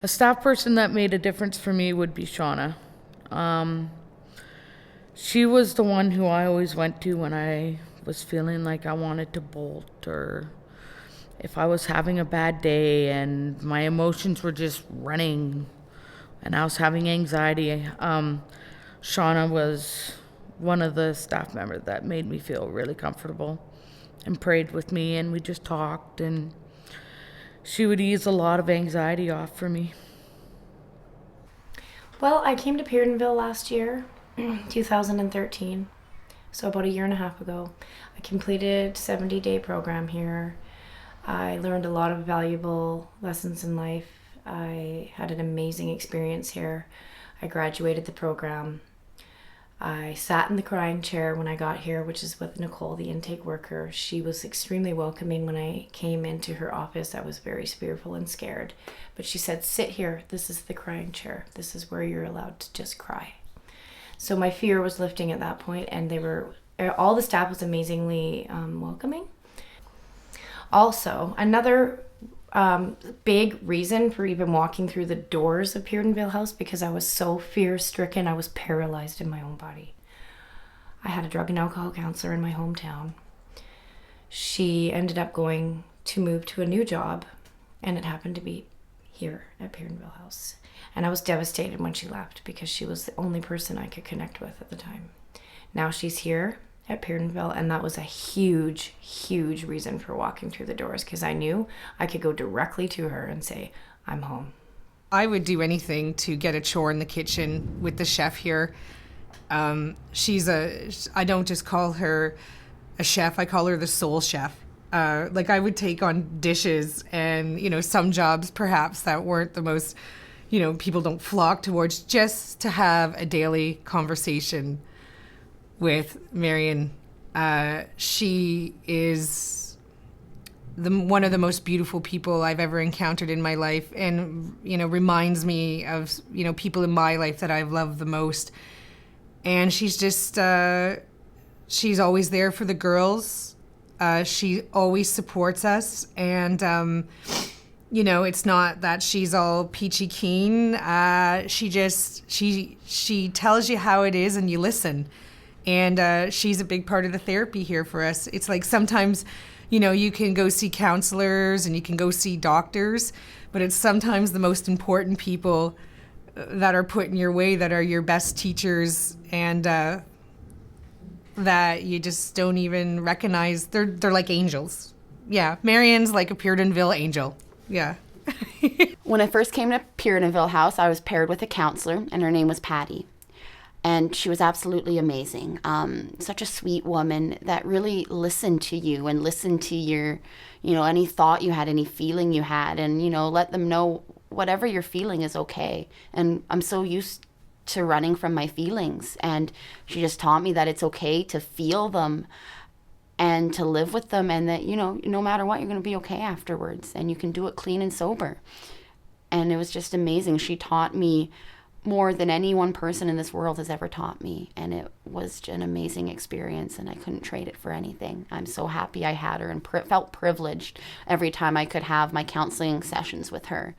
A staff person that made a difference for me would be Shauna. Um, she was the one who I always went to when I was feeling like I wanted to bolt, or if I was having a bad day and my emotions were just running and I was having anxiety. Shauna was one of the staff members that made me feel really comfortable and prayed with me, and we just talked, and she would ease a lot of anxiety off for me. Well, I came to Peardenville last year, 2013, so about a year and a half ago. I completed 70-day program here. I learned a lot of valuable lessons in life. I had an amazing experience here. I graduated the program. I sat in the crying chair when I got here, which is with Nicole, the intake worker. She was extremely welcoming when I came into her office. I was very fearful and scared. But she said, sit here. This is the crying chair. This is where you're allowed to just cry. So my fear was lifting at that point, and all the staff was amazingly welcoming. Also, another big reason for even walking through the doors of Peardenville House, because I was so fear-stricken, I was paralyzed in my own body. I had a drug and alcohol counselor in my hometown. She ended up going to move to a new job, and it happened to be here at Peardenville House. And I was devastated when she left, because she was the only person I could connect with at the time. Now she's here at Peardenville, and that was a huge, huge reason for walking through the doors, because I knew I could go directly to her and say, I'm home. I would do anything to get a chore in the kitchen with the chef here. I don't just call her a chef, I call her the soul chef. I would take on dishes and, some jobs perhaps that weren't the most, people don't flock towards, just to have a daily conversation with Marion. She is one of the most beautiful people I've ever encountered in my life, and reminds me of people in my life that I've loved the most. And she's just she's always there for the girls. She always supports us, and it's not that she's all peachy keen. She tells you how it is, and you listen. And she's a big part of the therapy here for us. It's like sometimes, you can go see counselors and you can go see doctors, but it's sometimes the most important people that are put in your way that are your best teachers, and that you just don't even recognize. They're like angels. Yeah, Marion's like a Peardenville angel. Yeah. When I first came to Peardenville House, I was paired with a counselor, and her name was Patty. And she was absolutely amazing. Such a sweet woman that really listened to you and listened to your, any thought you had, any feeling you had, and, let them know whatever you're feeling is okay. And I'm so used to running from my feelings. And she just taught me that it's okay to feel them and to live with them, and that, no matter what, you're going to be okay afterwards, and you can do it clean and sober. And it was just amazing. She taught me more than any one person in this world has ever taught me. And it was an amazing experience, and I couldn't trade it for anything. I'm so happy I had her, and felt privileged every time I could have my counseling sessions with her.